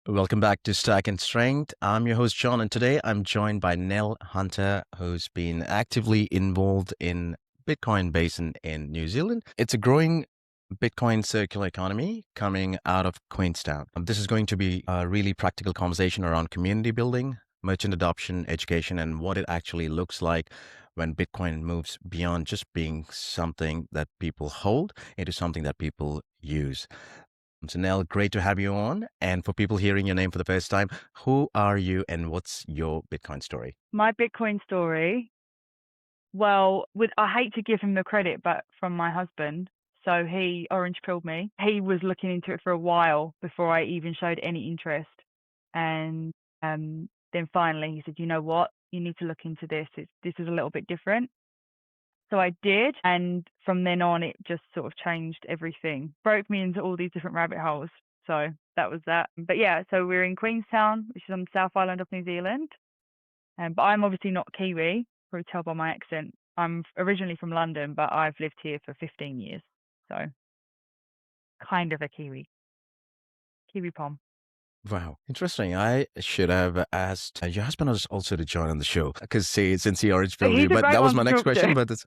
Welcome back to Stack and Strength. I'm your host, John, and today I'm joined by Nell Hunter, who's been actively involved in Bitcoin Basin in New Zealand. It's a growing Bitcoin circular economy coming out of Queenstown. This is going to be a really practical conversation around community building, merchant adoption, education, and what it actually looks like when Bitcoin moves beyond just being something that people hold into something that people use. So, Nell, great to have you on. And for people hearing your name for the first time, who are you and what's your Bitcoin story? My Bitcoin story, I hate to give him the credit, but from my husband. So he orange pilled me. He was looking into it for a while before I even showed any interest. And then finally he said, you know what? You need to look into this. This is a little bit different. So I did. And from then on, it just sort of changed everything, broke me into all these different rabbit holes. So that was that. But yeah, so we're in Queenstown, which is on the South Island of New Zealand. But I'm obviously not Kiwi, probably tell by my accent. I'm originally from London, but I've lived here for 15 years. So kind of a Kiwi. Kiwi Pom. Wow, interesting. I should have asked your husband also to join on the show because since he orange But pilled you, he's a but great that was one my to next talk question. to. But it's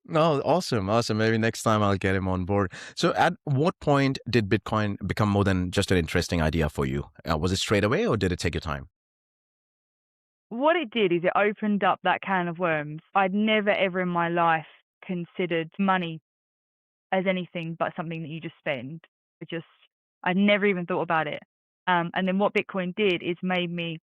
no, awesome, awesome. Maybe next time I'll get him on board. So, at what point did Bitcoin become more than just an interesting idea for you? Was it straight away or did it take your time? What it did is it opened up that can of worms. I'd never ever in my life considered money as anything but something that you just spend. I'd never even thought about it. And then what Bitcoin did is made me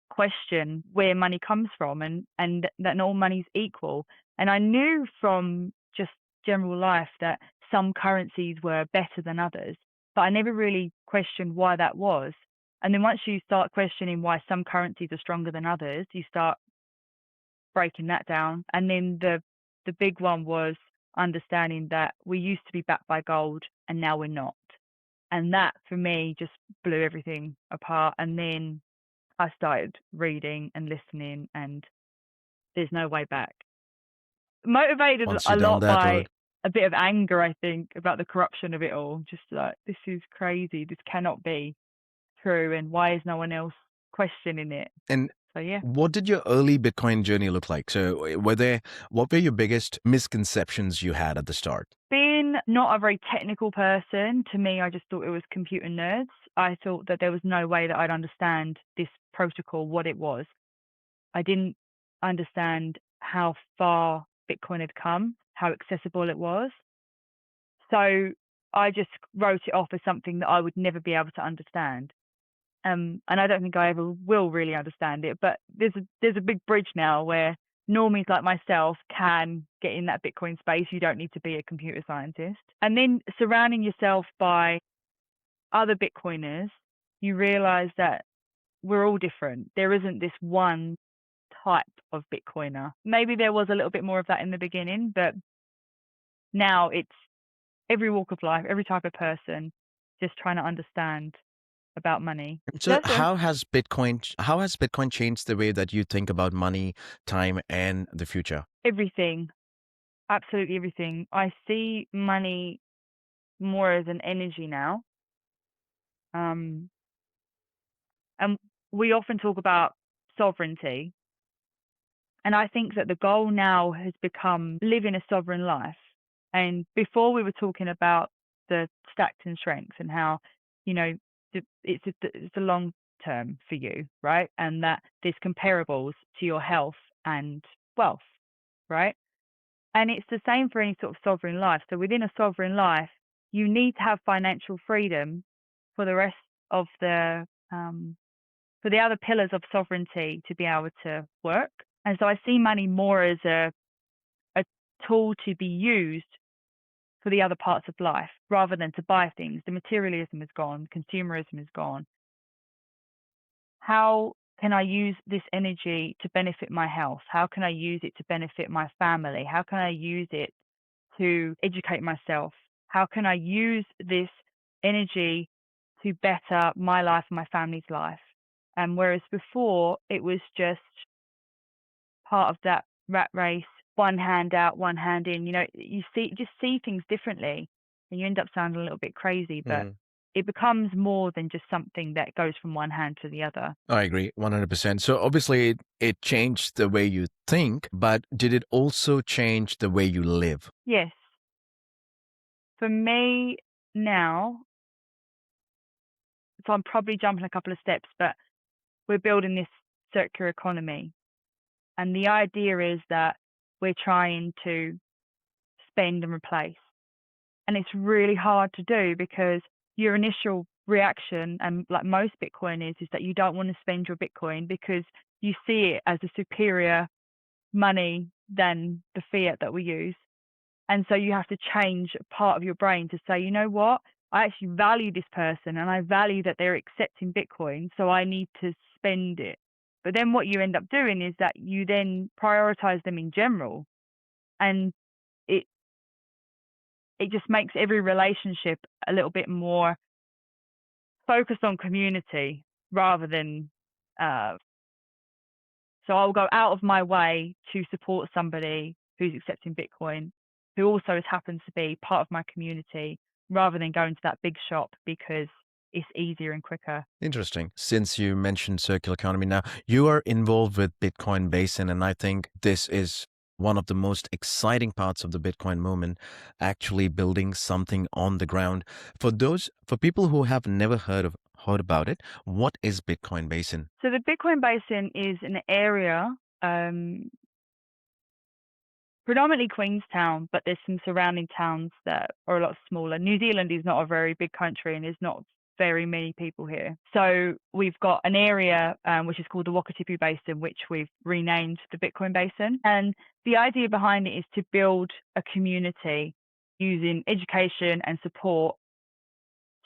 question where money comes from and that not all money's equal. And I knew from just general life that some currencies were better than others, but I never really questioned why that was. And then once you start questioning why some currencies are stronger than others, you start breaking that down. And then the big one was understanding that we used to be backed by gold and now we're not. And that for me just blew everything apart. And then I started reading and listening, and there's no way back. Motivated Once a you're down lot that by road. a bit of anger, I think, about the corruption of it all. Just like, this is crazy. This cannot be true. And why is no one else questioning it? And So, yeah. what did your early Bitcoin journey look like? So, what were your biggest misconceptions you had at the start? Being not a very technical person, to me, I just thought it was computer nerds. I thought that there was no way that I'd understand this protocol, what it was. I didn't understand how far Bitcoin had come, how accessible it was. So I just wrote it off as something that I would never be able to understand. And I don't think I ever will really understand it. But there's a big bridge now where normies like myself can get in that Bitcoin space. You don't need to be a computer scientist. And then surrounding yourself by other Bitcoiners, you realize that we're all different. There isn't this one type of Bitcoiner. Maybe there was a little bit more of that in the beginning, but now it's every walk of life, every type of person just trying to understand about money. So, That's all. how has Bitcoin changed the way that you think about money, time, and the future? Everything, absolutely everything. I see money more as an energy now. Um, and we often talk about sovereignty. And I think that the goal now has become living a sovereign life. And before we were talking about the stacked and strengths and how, you know, it's a long term for you, right? And that there's comparables to your health and wealth, right? And it's the same for any sort of sovereign life. So within a sovereign life, you need to have financial freedom for the rest of for the other pillars of sovereignty to be able to work. And so I see money more as a tool to be used for the other parts of life rather than to buy things. The materialism is gone, consumerism is gone. How can I use this energy to benefit my health? How can I use it to benefit my family? How can I use it to educate myself? How can I use this energy to better my life and my family's life? And whereas before it was just part of that rat race, one hand out, one hand in. You know, you just see things differently, and you end up sounding a little bit crazy. But it becomes more than just something that goes from one hand to the other. I agree 100%. So obviously it changed the way you think, but did it also change the way you live? Yes. For me now, so I'm probably jumping a couple of steps, but we're building this circular economy. And the idea is that we're trying to spend and replace. And it's really hard to do because your initial reaction, and like most Bitcoin is that you don't want to spend your Bitcoin because you see it as a superior money than the fiat that we use. And so you have to change part of your brain to say, you know what? I actually value this person and I value that they're accepting Bitcoin, so I need to spend it. But then what you end up doing is that you then prioritize them in general. And it it just makes every relationship a little bit more focused on community rather than so I'll go out of my way to support somebody who's accepting Bitcoin, who also happens to be part of my community, rather than going to that big shop because it's easier and quicker. Interesting. Since you mentioned circular economy now, you are involved with Bitcoin Basin, and I think this is one of the most exciting parts of the Bitcoin movement, actually building something on the ground. For people who have never heard about it, what is Bitcoin Basin? So the Bitcoin Basin is an area, predominantly Queenstown, but there's some surrounding towns that are a lot smaller. New Zealand is not a very big country and there's not very many people here. So we've got an area which is called the Wakatipu Basin, which we've renamed the Bitcoin Basin. And the idea behind it is to build a community using education and support,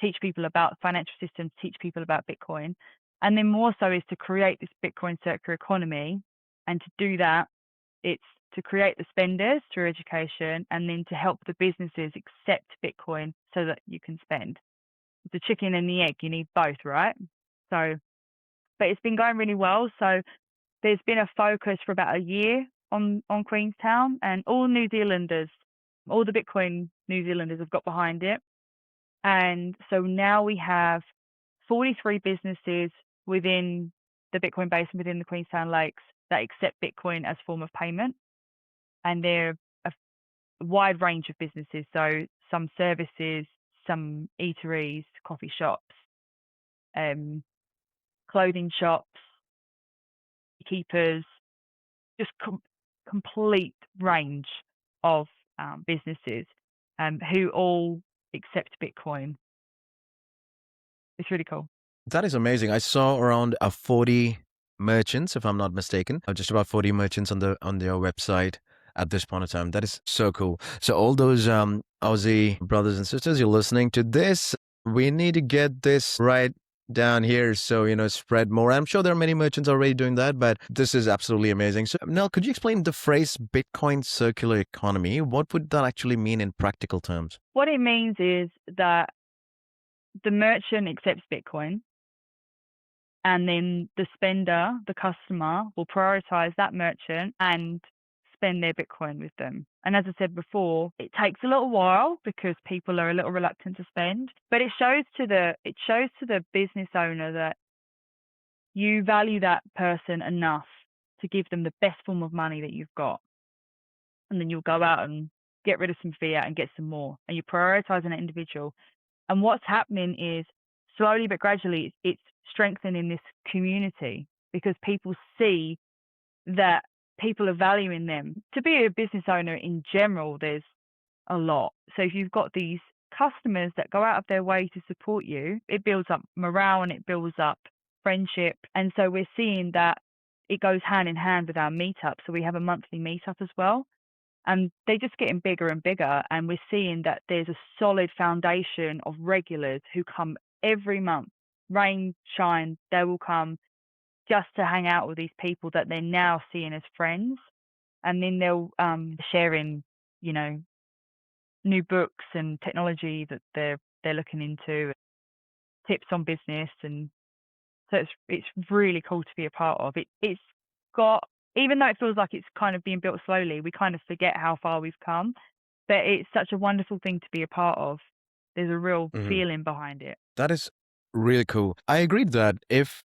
teach people about financial systems, teach people about Bitcoin. And then more so is to create this Bitcoin circular economy. And to do that, it's to create the spenders through education and then to help the businesses accept Bitcoin so that you can spend. It's a chicken and the egg. You need both, right? So, but it's been going really well. So there's been a focus for about a year on Queenstown, and all New Zealanders, all the Bitcoin New Zealanders have got behind it. And so now we have 43 businesses within the Bitcoin Basin, within the Queenstown Lakes, that accept Bitcoin as form of payment. And they're a wide range of businesses. So some services, some eateries, coffee shops, clothing shops, keepers, just complete range of businesses who all accept Bitcoin. It's really cool. That is amazing. I saw around 40 merchants, if I'm not mistaken, just about 40 merchants on their website at this point of time. That is so cool. So all those Aussie brothers and sisters, you're listening to this. We need to get this right down here, so spread more. I'm sure there are many merchants already doing that, but this is absolutely amazing. So Nell, could you explain the phrase Bitcoin circular economy? What would that actually mean in practical terms? What it means is that the merchant accepts Bitcoin, and then the spender, the customer, will prioritize that merchant and spend their Bitcoin with them. And as I said before, it takes a little while because people are a little reluctant to spend, but it shows to the business owner that you value that person enough to give them the best form of money that you've got. And then you'll go out and get rid of some fiat and get some more. And you prioritize an individual. And what's happening is slowly but gradually it's strengthening this community because people see that people are valuing them. To be a business owner in general, there's a lot. So if you've got these customers that go out of their way to support you, it builds up morale and it builds up friendship. And so we're seeing that it goes hand in hand with our meetup. So we have a monthly meetup as well. And they're just getting bigger and bigger. And we're seeing that there's a solid foundation of regulars who come every month, rain, shine, they will come just to hang out with these people that they're now seeing as friends. And then they'll share in, new books and technology that they're looking into, tips on business. And so it's really cool to be a part of. It's got, even though it feels like it's kind of being built slowly, we kind of forget how far we've come. But it's such a wonderful thing to be a part of. There's a real feeling behind it. That is really cool. I agreed that if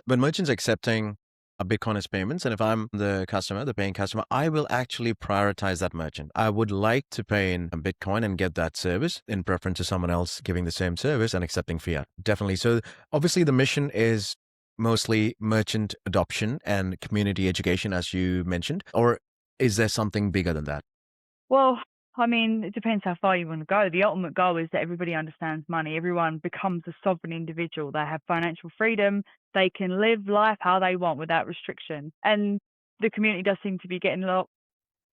when merchants accepting a Bitcoin as payments, and if I'm the customer, the paying customer, I will actually prioritize that merchant. I would like to pay in Bitcoin and get that service in preference to someone else giving the same service and accepting fiat. Definitely. So obviously the mission is mostly merchant adoption and community education, as you mentioned, or is there something bigger than that? Well, I mean, it depends how far you want to go. The ultimate goal is that everybody understands money. Everyone becomes a sovereign individual. They have financial freedom. They can live life how they want without restriction. And the community does seem to be getting a lot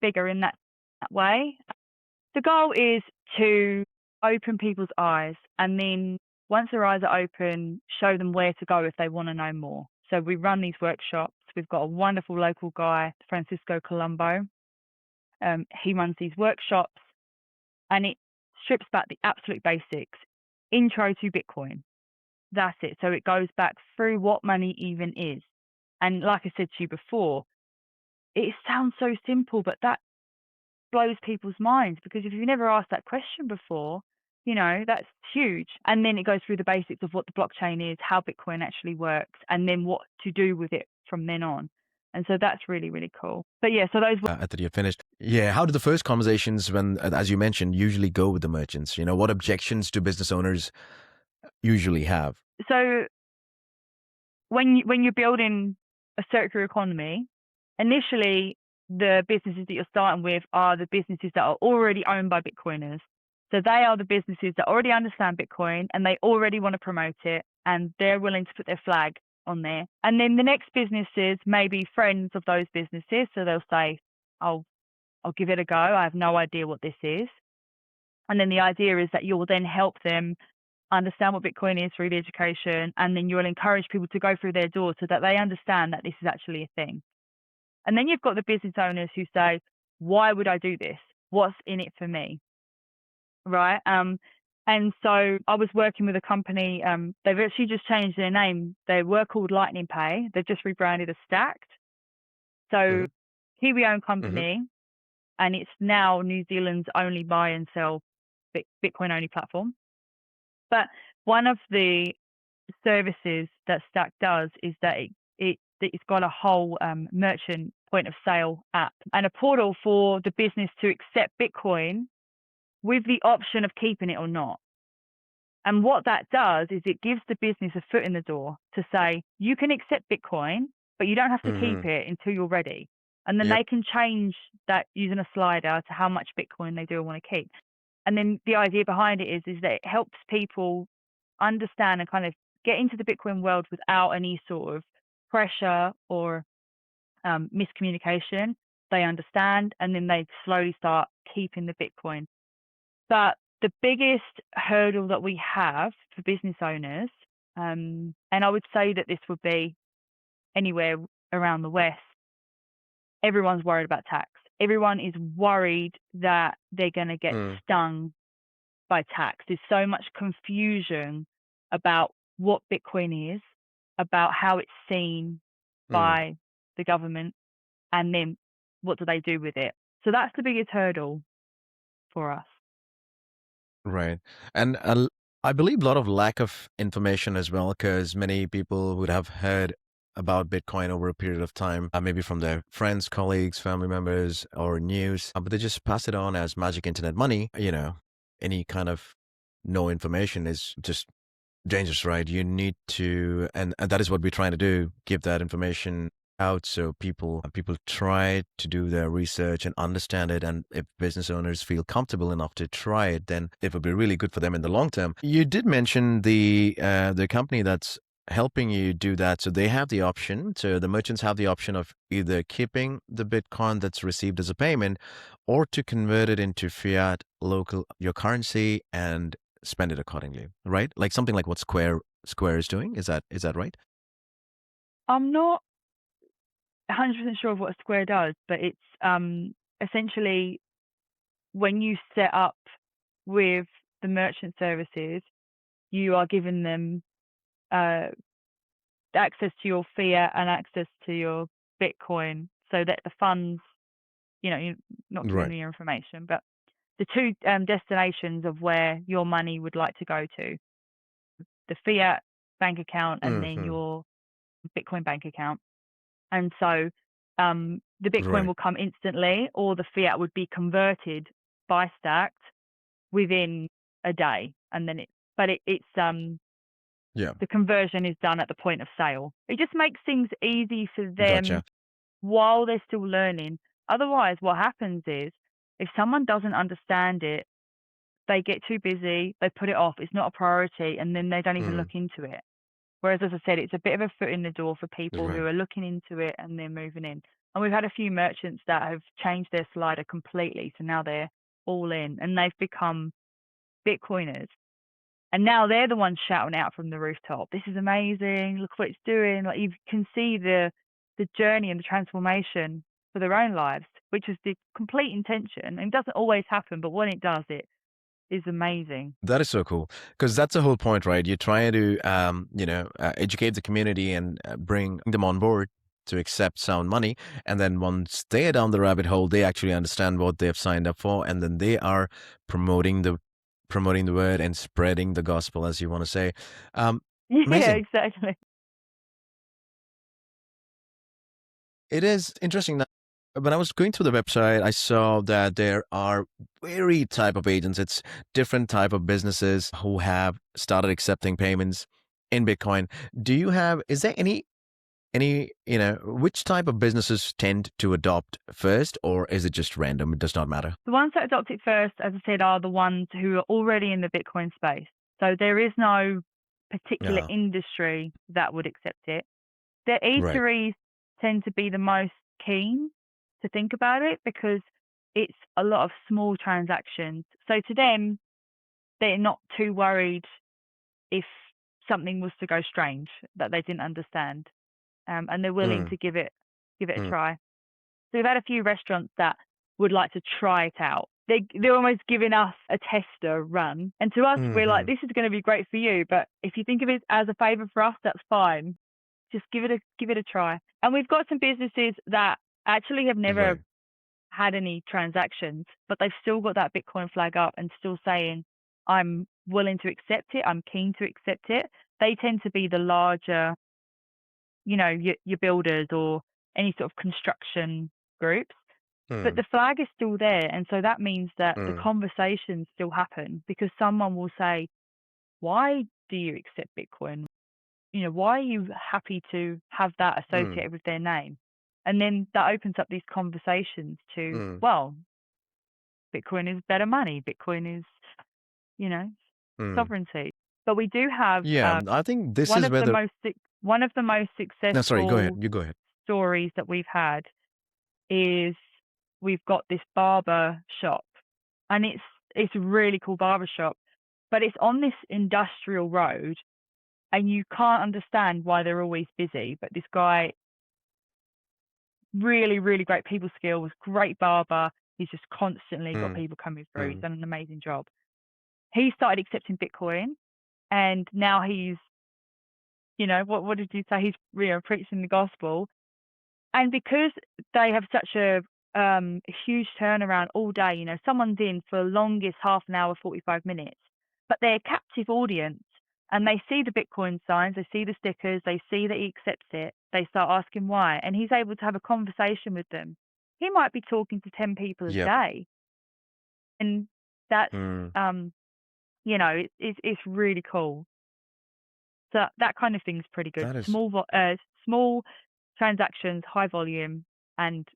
bigger in that way. The goal is to open people's eyes, and then once their eyes are open, show them where to go if they want to know more. So we run these workshops. We've got a wonderful local guy, Francisco Colombo. He runs these workshops, and it strips back the absolute basics. Intro to Bitcoin. That's it. So it goes back through what money even is. And like I said to you before, it sounds so simple, but that blows people's minds, because if you've never asked that question before, that's huge. And then it goes through the basics of what the blockchain is, how Bitcoin actually works, and then what to do with it from then on. And so that's really, really cool. But yeah, so those. I thought you had finished. Yeah. How do the first conversations, when, as you mentioned, usually go with the merchants? What objections do business owners usually have? So when you're building a circular economy, initially the businesses that you're starting with are the businesses that are already owned by Bitcoiners. So they are the businesses that already understand Bitcoin and they already want to promote it, and they're willing to put their flag on there. And then the next businesses may be friends of those businesses. So they'll say, I'll give it a go. I have no idea what this is. And then the idea is that you'll then help them understand what Bitcoin is through the education, and then you'll encourage people to go through their door so that they understand that this is actually a thing. And then you've got the business owners who say, why would I do this? What's in it for me? Right. And so I was working with a company, they've actually just changed their name. They were called Lightning Pay. They've just rebranded as Stacked. So Hmm. Kiwi-owned Hmm. company, and it's now New Zealand's only buy and sell Bitcoin-only platform. But one of the services that Stack does is that it's got a whole merchant point of sale app and a portal for the business to accept Bitcoin with the option of keeping it or not. And what that does is it gives the business a foot in the door to say, you can accept Bitcoin, but you don't have to keep Hmm. it until you're ready. And then Yep. they can change that using a slider to how much Bitcoin they do want to keep. And then the idea behind it is that it helps people understand and kind of get into the Bitcoin world without any sort of pressure or miscommunication. They understand, and then they slowly start keeping the Bitcoin. But the biggest hurdle that we have for business owners, and I would say that this would be anywhere around the West, everyone's worried about tax. Everyone is worried that they're going to get Mm. stung by tax. There's so much confusion about what Bitcoin is, about how it's seen Mm. by the government, and then what do they do with it. So that's the biggest hurdle for us. Right. And I believe a lot of lack of information as well, because many people would have heard about Bitcoin over a period of time, maybe from their friends, colleagues, family members, or news, but they just pass it on as magic internet money. Any kind of no information is just dangerous, right? You need to, and that is what we're trying to do, give that information out so people try to do their research and understand it. And if business owners feel comfortable enough to try it, then it would be really good for them in the long term. You did mention the company that's helping you do that. So they have the option, so the merchants have the option of either keeping the Bitcoin that's received as a payment or to convert it into fiat, local, your currency, and spend it accordingly, right? Like something like what Square is doing. Is that right? I'm not 100% sure of what a Square does, but it's essentially when you set up with the merchant services, you are giving them uh, access to your fiat and access to your Bitcoin, so that the funds, you're not giving Right. them your information, but the two destinations of where your money would like to go to. the fiat bank account and then Mm-hmm. your Bitcoin bank account. And so the Bitcoin Right. will come instantly, or the fiat would be converted by Stacked within a day. And then it's Yeah. the conversion is done at the point of sale. It just makes things easy for them Gotcha. while they're still learning. Otherwise, what happens is if someone doesn't understand it, they get too busy, they put it off, it's not a priority, and then they don't even Mm. look into it. Whereas, as I said, it's a bit of a foot in the door for people Right. who are looking into it and they're moving in. And we've had a few merchants that have changed their slider completely. So now they're all in and they've become Bitcoiners. And now they're the ones shouting out from the rooftop, this is amazing, look what it's doing. Like you can see the journey and the transformation for their own lives, which is the complete intention. And it doesn't always happen, but when it does, it is amazing. That is so cool because that's the whole point, right? You're trying to, educate the community and bring them on board to accept sound money. And then once they're down the rabbit hole, they actually understand what they've signed up for, and then they are promoting the promoting the word and spreading the gospel, as you want to say. Um, Yeah, Amazing. exactly. It is interesting that when I was going through the website, I saw that there are varied type of agents. It's different type of businesses who have started accepting payments in Bitcoin. Do you have, is there any, which type of businesses tend to adopt first, or is it just random? It does not matter. The ones that adopt it first, as I said, are the ones who are already in the Bitcoin space. So there is no particular Yeah. industry that would accept it. The Right. eateries tend to be the most keen to think about it because it's a lot of small transactions. So to them, they're not too worried if something was to go strange that they didn't understand, and they're willing Mm, to give it a mm, try. So we've had a few restaurants that would like to try it out. They're almost giving us a tester run, and to us, we're like, mm-hmm. this is going to be great for you, but if you think of it as a favor for us, that's fine. Just give it a try. And we've got some businesses that actually have never Right. had any transactions, but they've still got that Bitcoin flag up and still saying, I'm willing to accept it, I'm keen to accept it. They tend to be the larger, your builders or any sort of construction groups. But Mm, the flag is still there. And so that means that the mm, conversations still happen because someone will say, why do you accept Bitcoin? Why are you happy to have that mm, associated with their name? And then that opens up these conversations to, mm, well, Bitcoin is better money. Bitcoin is, you know, mm. sovereignty. But we do have Yeah, I think this one is of where the the. most one of the most No, sorry, go ahead. successful You go ahead. stories that we've had is we've got this barber shop, and it's a really cool barber shop, but it's on this industrial road, and you can't understand why they're always busy. But this guy, really, really great people skills, great barber. He's just constantly got Mm, people coming through. He's mm, done an amazing job. He started accepting Bitcoin, and now he's, what did you say? He's preaching the gospel. And because they have such a huge turnaround all day, someone's in for longest half an hour, 45 minutes, but they're a captive audience and they see the Bitcoin signs, they see the stickers, they see that he accepts it, they start asking why, and he's able to have a conversation with them. He might be talking to 10 people a yep. day, and that's, Mm, um, it's really cool. So that kind of thing's pretty good. that is. Small transactions, high volume, and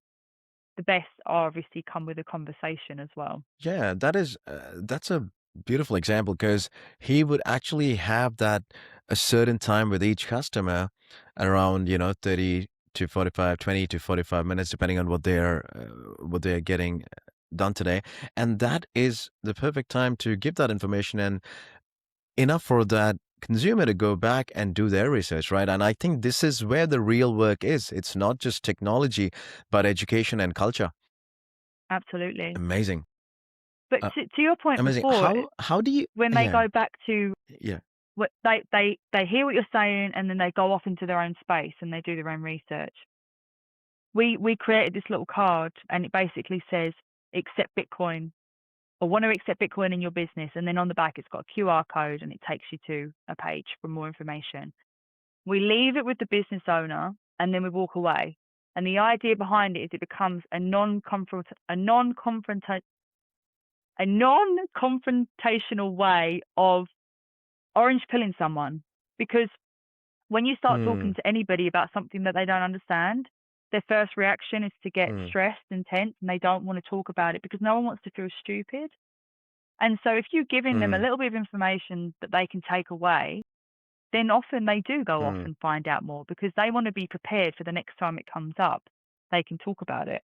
the best obviously come with a conversation as well. Yeah, that's a beautiful example because he would actually have that a certain time with each customer around, 30 to 45, 20 to 45 minutes, depending on what they're getting done today. And that is the perfect time to give that information and enough for that consumer to go back and do their research, right? And I think this is where the real work is. It's not just technology, but education and culture. Absolutely. Amazing. But Uh, to your point Amazing. before, How do you when they yeah, go back to yeah. what they hear what you're saying and then they go off into their own space and they do their own research. We created this little card and it basically says accept Bitcoin or want to accept Bitcoin in your business. And then on the back, it's got a QR code and it takes you to a page for more information. We leave it with the business owner and then we walk away. And the idea behind it is it becomes a non-confrontational way of orange pilling someone. Because when you start talking to anybody about something that they don't understand, their first reaction is to get stressed and tense, and they don't want to talk about it because no one wants to feel stupid. And so if you're giving them a little bit of information that they can take away, then often they do go off and find out more because they want to be prepared for the next time it comes up. They can talk about it.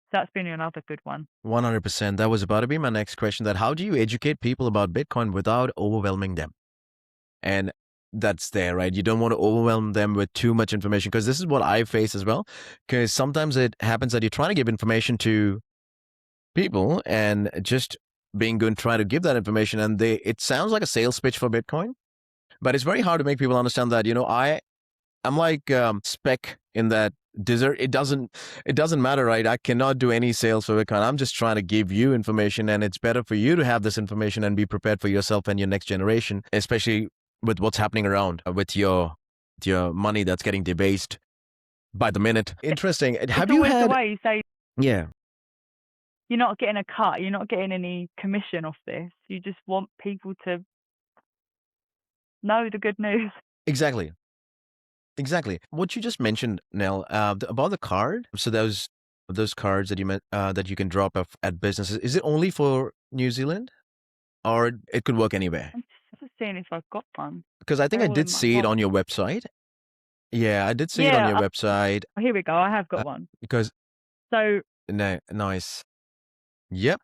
So that's been another good one. 100%. That was about to be my next question, that how do you educate people about Bitcoin without overwhelming them? And that's there, right? You don't want to overwhelm them with too much information, because this is what I face as well. Because sometimes it happens that you're trying to give information to people and just being good, try to give that information, and it sounds like a sales pitch for Bitcoin. But it's very hard to make people understand that, I'm like spec in that desert. It doesn't matter, right? I cannot do any sales for Bitcoin. I'm just trying to give you information, and it's better for you to have this information and be prepared for yourself and your next generation, especially with what's happening around with your money that's getting debased by the minute. Interesting. Have you had? The way you say, yeah, you're not getting a cut. You're not getting any commission off this. You just want people to know the good news. Exactly. What you just mentioned, Nell, about the card. So those cards that you meant that you can drop off at businesses. Is it only for New Zealand, or it could work anywhere? I'm just seeing if I've got one. Because I think I did see it on your website. Yeah, I did see it on your website. Here we go. I have got one. Because nice. Yep.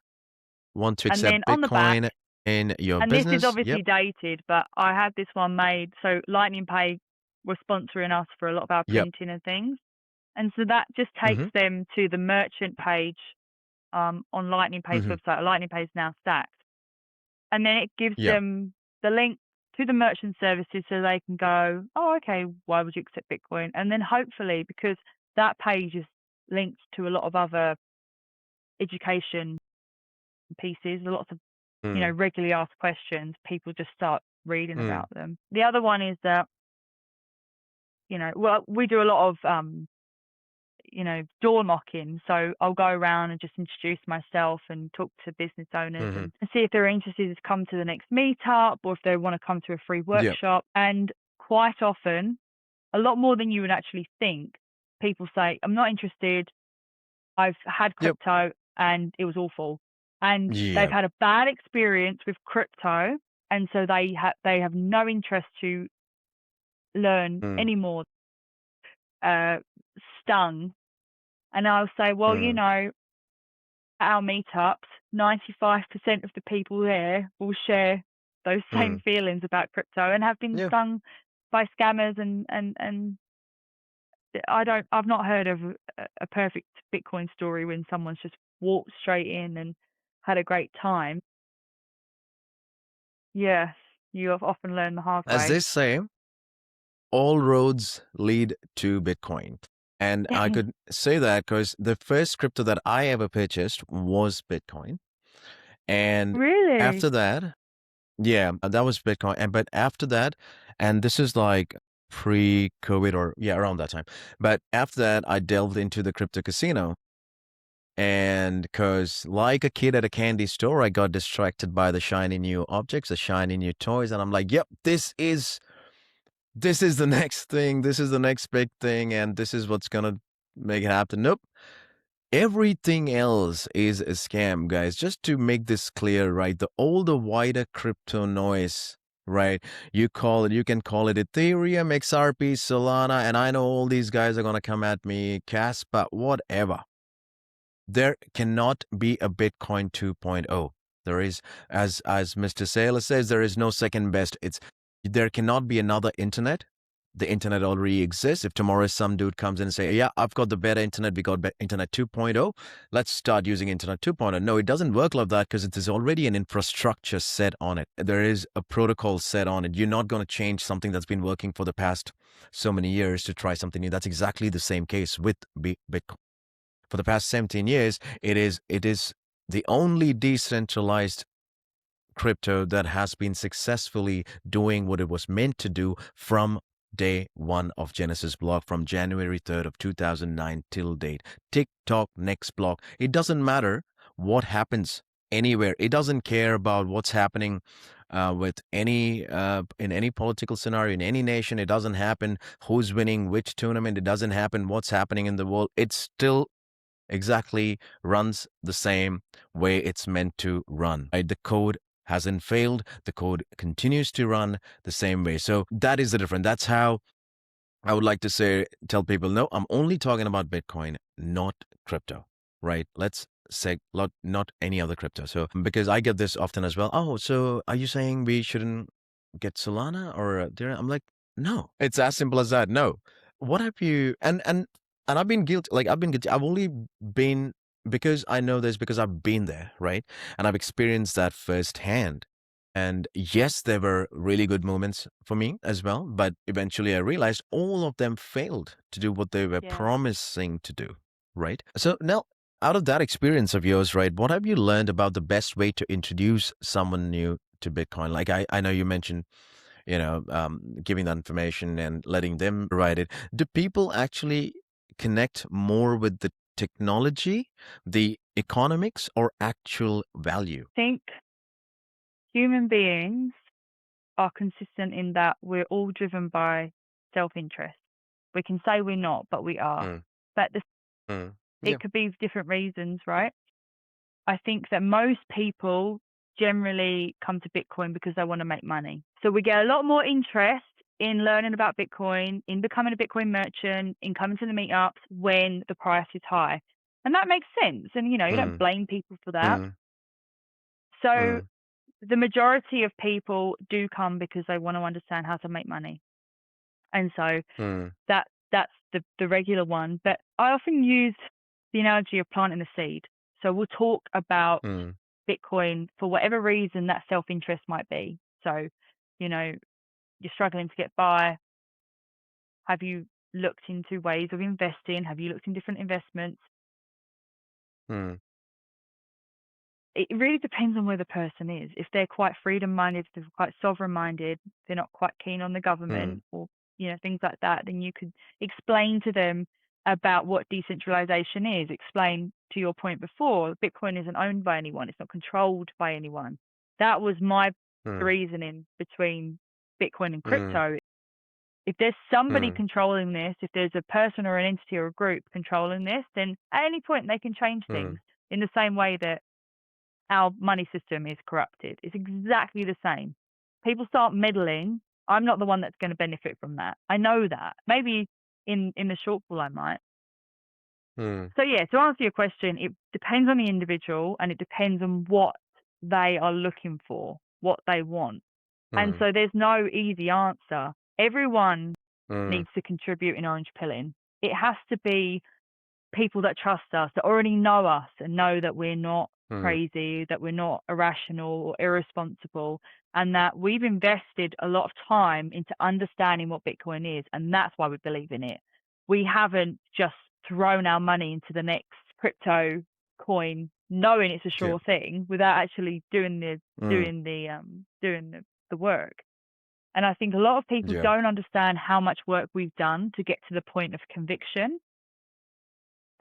Want to accept Bitcoin in your business. And this is obviously dated, but I had this one made. So Lightning Pay were sponsoring us for a lot of our printing and things. And so that just takes them to the merchant page on Lightning Pay's website. Lightning Pay is now stacked. And then it gives them the link to the merchant services so they can go, oh, okay, why would you accept Bitcoin? And then hopefully, because that page is linked to a lot of other education pieces, lots of, regularly asked questions, people just start reading about them. The other one is that, we do a lot of, door knocking. So I'll go around and just introduce myself and talk to business owners and see if they're interested to come to the next meetup or if they want to come to a free workshop. And quite often, a lot more than you would actually think, people say, I'm not interested. I've had crypto and it was awful. And they've had a bad experience with crypto. And so they have no interest to learn anymore. Stung. And I'll say, well, at our meetups, 95% of the people there will share those same feelings about crypto and have been stung by scammers. And I've not heard of a perfect Bitcoin story when someone's just walked straight in and had a great time. Yes, you have often learned the hard way. As they say, all roads lead to Bitcoin. And I could say that because the first crypto that I ever purchased was Bitcoin. And really? after that, that was Bitcoin. But after that, and this is like pre-COVID or around that time. But after that, I delved into the crypto casino. And because like a kid at a candy store, I got distracted by the shiny new objects, the shiny new toys. And I'm like, yep, this is the next thing. This is the next big thing. And this is what's going to make it happen. Nope. Everything else is a scam, guys. Just to make this clear, right? All the wider crypto noise, right? You can call it Ethereum, XRP, Solana. And I know all these guys are going to come at me, Casper, whatever. There cannot be a Bitcoin 2.0. There is, as Mr. Saylor says, there is no second best. There cannot be another internet. The internet already exists. If tomorrow some dude comes in and say, yeah, I've got the better internet, we got internet 2.0, let's start using internet 2.0. No, it doesn't work like that because it is already an infrastructure set on it. There is a protocol set on it. You're not going to change something that's been working for the past so many years to try something new. That's exactly the same case with Bitcoin. For the past 17 years, it is the only decentralized crypto that has been successfully doing what it was meant to do from day one of Genesis block, from January 3rd of 2009 till date. TikTok next block. It doesn't matter what happens anywhere. It doesn't care about what's happening with any in any political scenario in any nation. It doesn't happen who's winning which tournament. It doesn't happen what's happening in the world. It still exactly runs the same way it's meant to run. Right? The code hasn't failed. The code continues to run the same way. So that is the difference. That's how I would like to tell people, no, I'm only talking about Bitcoin, not crypto, right? Let's say not any other crypto. So because I get this often as well. Oh, so are you saying we shouldn't get Solana or Ethereum? I'm like, no, it's as simple as that. No. What have you, and I've been guilty. Like I've been guilty. I've only been, because I know this because I've been there, right? And I've experienced that firsthand. And yes, there were really good moments for me as well, but eventually I realized all of them failed to do what they were Yeah. promising to do, right? So now, out of that experience of yours, right, what have you learned about the best way to introduce someone new to Bitcoin? Like I know you mentioned, giving that information and letting them write it. Do people actually connect more with the technology, the economics, or actual value? I think human beings are consistent in that we're all driven by self-interest. We can say we're not, but we are. Mm, But mm, yeah. it could be different reasons, right? I think that most people generally come to Bitcoin because they want to make money. So we get a lot more interest in learning about Bitcoin, in becoming a Bitcoin merchant, in coming to the meetups when the price is high. And that makes sense. And, you don't Mm, blame people for that. mm, So mm, the majority of people do come because they want to understand how to make money. And so mm, that's the regular one. But I often use the analogy of planting a seed. So we'll talk about mm, Bitcoin for whatever reason that self-interest might be. So, you're struggling to get by. Have you looked into ways of investing? Have you looked in different investments? mm, It really depends on where the person is. If they're quite freedom-minded, if they're quite sovereign-minded, they're not quite keen on the mm, government or, things like that, then you could explain to them about what decentralization is. Explain, to your point before, Bitcoin isn't owned by anyone. It's not controlled by anyone. That was my mm, reasoning between Bitcoin and mm, crypto. If there's somebody mm, controlling this, if there's a person or an entity or a group controlling this, then at any point they can change things mm, in the same way that our money system is corrupted. It's exactly the same. People start meddling. I'm not the one that's going to benefit from that. I know that. Maybe in the shortfall I might. mm, So yeah, to answer your question, it depends on the individual and it depends on what they are looking for, what they want. And mm, so there's no easy answer. Everyone mm, needs to contribute in orange pilling. It has to be people that trust us, that already know us and know that we're not mm, crazy, that we're not irrational or irresponsible, and that we've invested a lot of time into understanding what Bitcoin is, and that's why we believe in it. We haven't just thrown our money into the next crypto coin knowing it's a yeah, sure thing without actually doing mm, doing the doing the work. And I think a lot of people yeah, don't understand how much work we've done to get to the point of conviction.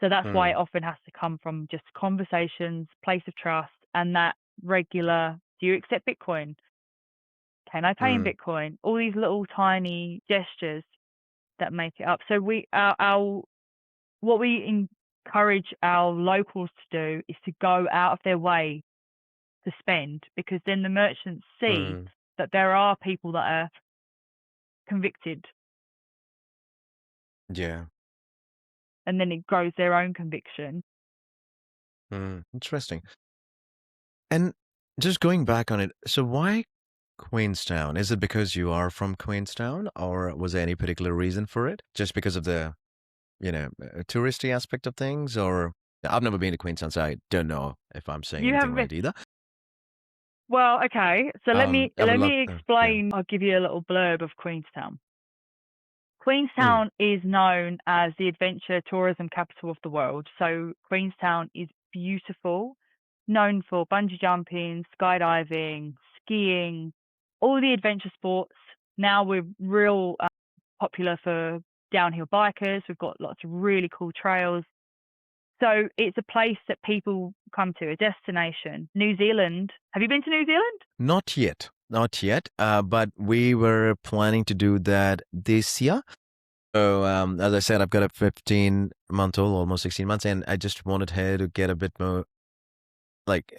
So that's why mm, it often has to come from just conversations, place of trust, and that regular, do you accept Bitcoin? Can I pay in mm, Bitcoin? All these little tiny gestures that make it up. So our what we encourage our locals to do is to go out of their way to spend, because then the merchants see mm, that there are people that are convicted, yeah, and then it grows their own conviction. interesting. And just going back on it, so why Queenstown? Is it because you are from Queenstown, or was there any particular reason for it? Just because of the, touristy aspect of things, or I've never been to Queenstown, so I don't know if I'm saying You anything have right either. Well, okay. So let me I would let love, me yeah. explain. I'll give you a little blurb of Queenstown. Mm, Queenstown is known as the adventure tourism capital of the world. So Queenstown is beautiful. known for bungee jumping, skydiving, skiing, all the adventure sports. Now we're real popular for downhill bikers. We've got lots of really cool trails. So it's a place that people come to, a destination. New Zealand. Have you been to New Zealand? Not yet, not yet. But we were planning to do that this year. So, as I said, I've got a 15-month-old, almost 16 months, and I just wanted her to get a bit more, like,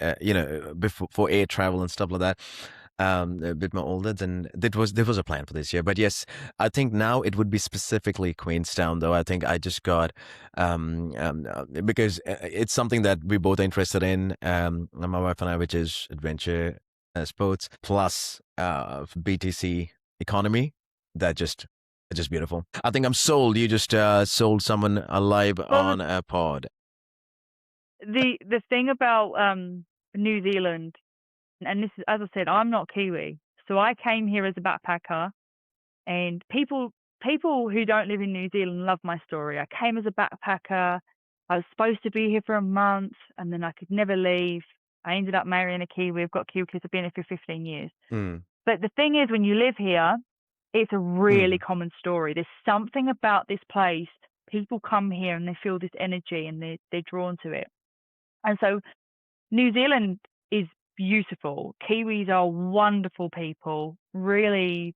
before for air travel and stuff like that. A bit more older than there was a plan for this year. But yes, I think now it would be specifically Queenstown, though. I think I just got because it's something that we both are interested in, my wife and I, which is adventure sports plus BTC economy. That just it's just beautiful. I think I'm sold. You just sold someone alive Well, on a pod. the thing about New Zealand, and this is, as I said, I'm not Kiwi, so I came here as a backpacker, and people who don't live in New Zealand love my story. I came as a backpacker. I was supposed to be here for a month, and then I could never leave. I ended up marrying a Kiwi. I've got Kiwi kids. I've been here for 15 years. Mm, But the thing is, when you live here, it's a really mm, common story. There's something about this place. People come here and they feel this energy and they're drawn to it. And so New Zealand is beautiful. Kiwis are wonderful people, really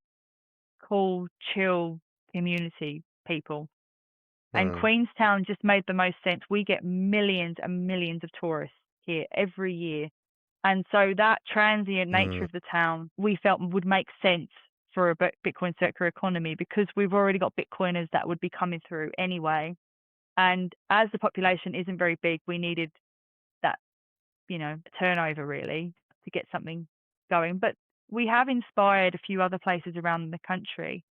cool, chill community people. And mm, Queenstown just made the most sense. We get millions and millions of tourists here every year. And so that transient nature mm, of the town we felt would make sense for a Bitcoin circular economy because we've already got Bitcoiners that would be coming through anyway. And as the population isn't very big, we needed that, turnover really to get something going. But we have inspired a few other places around the country.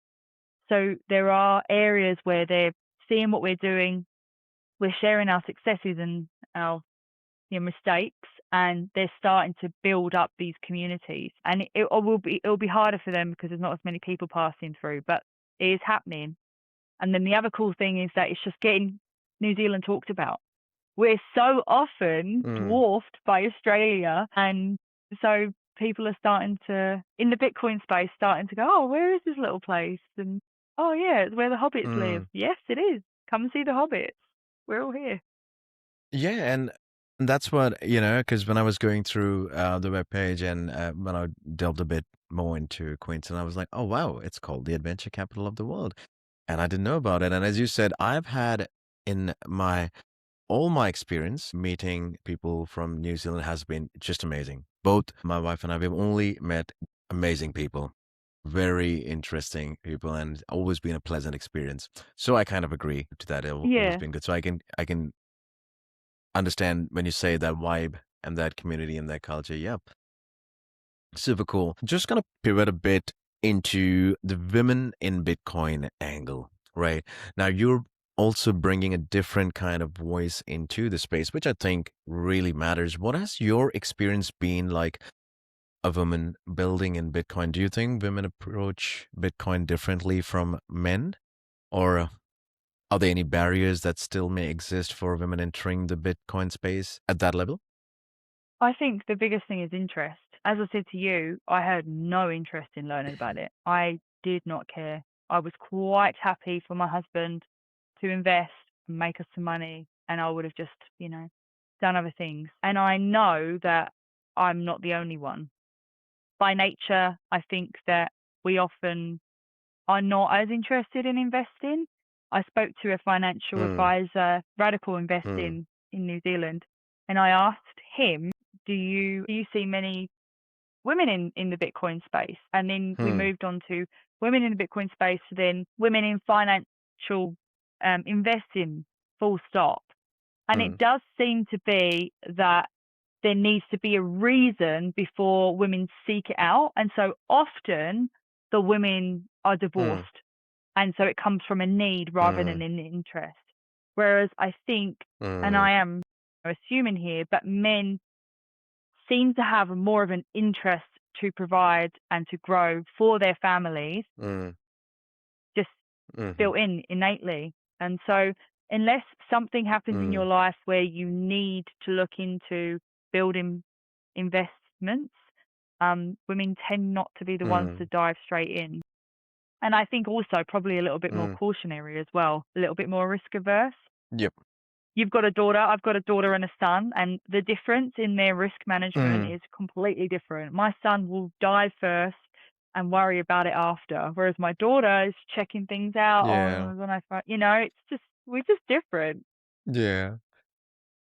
So there are areas where they're seeing what we're doing, we're sharing our successes and our mistakes, and they're starting to build up these communities. And it'll be harder for them because there's not as many people passing through, but it is happening. And then the other cool thing is that it's just getting New Zealand talked about. We're so often mm. dwarfed by Australia, and so people are starting to, in the Bitcoin space, starting to go, oh, where is this little place? And oh yeah, it's where the hobbits live. Mm. Yes, it is. Come and see the hobbits. We're all here. Yeah, and that's what, because when I was going through the webpage and when I delved a bit more into Queensland, I was like, oh, wow, it's called the adventure capital of the world. And I didn't know about it. And as you said, I've had in all my experience meeting people from New Zealand has been just amazing. Both my wife and I, we've only met amazing people, very interesting people, and it's always been a pleasant experience. So I kind of agree to that. Always Yeah. been good. So I can understand when you say that vibe and that community and that culture. Yeah, super cool. Just gonna pivot a bit into the women in Bitcoin angle, right? Now you're also bringing a different kind of voice into the space, which I think really matters. What has your experience been like a woman building in Bitcoin? Do you think women approach Bitcoin differently from men? Or are there any barriers that still may exist for women entering the Bitcoin space at that level? I think the biggest thing is interest. As I said to you, I had no interest in learning about it. I did not care. I was quite happy for my husband to invest and make us some money, and I would have just, done other things. And I know that I'm not the only one. By nature, I think that we often are not as interested in investing. I spoke to a financial Mm, advisor, radical mm, investing in New Zealand, and I asked him, do you see many women in the Bitcoin space? And then we mm, moved on to women in the Bitcoin space, then women in financial investing, full stop. And it mm, does seem to be that there needs to be a reason before women seek it out. And so often the women are mm, divorced. And so it comes from a need rather than mm, an interest. Whereas I think, and mm, I am assuming here, but men seem to have more of an interest to provide and to grow for their families, mm, just mhm, built in innately. And so unless something happens in your mm, life where you need to look into building investments, women tend not to be the ones to Mm, dive straight in. And I think also probably a little bit more mm, cautionary as well, a little bit more risk averse. yep. You've got a daughter, I've got a daughter and a son, and the difference in their risk management Mm, is completely different. My son will dive first and worry about it after, whereas my daughter is checking things out yeah. on when I, it's just we're just different. Yeah.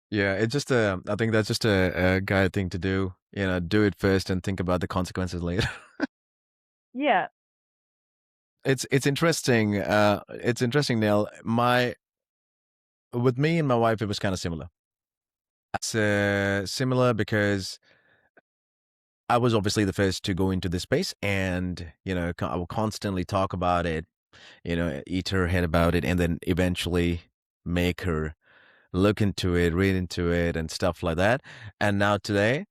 Yeah. It's just I think that's just a guy thing to do. Do it first and think about the consequences later. Yeah. It's interesting. It's interesting, Neil. With me and my wife, it was kind of similar. It's similar because I was obviously the first to go into this space, and I will constantly talk about it. Eat her head about it, and then eventually make her look into it, read into it, and stuff like that. And now today,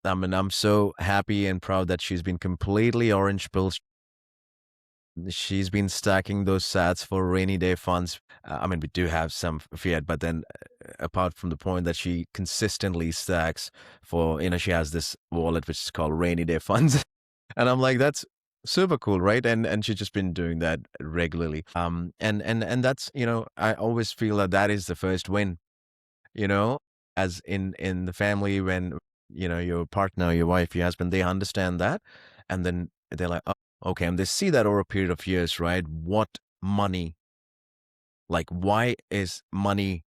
I mean, I'm so happy and proud that she's been completely orange pilled. She's been stacking those sats for rainy day funds. I mean, we do have some fiat, but then apart from the point that she consistently stacks for, she has this wallet which is called rainy day funds. And I'm like, that's super cool, right? And she's just been doing that regularly. And that's, I always feel that that is the first win, you know, as in the family when, your partner, your wife, your husband, they understand that. And then they're like, oh, okay. And they see that over a period of years, right? What money, like, why is money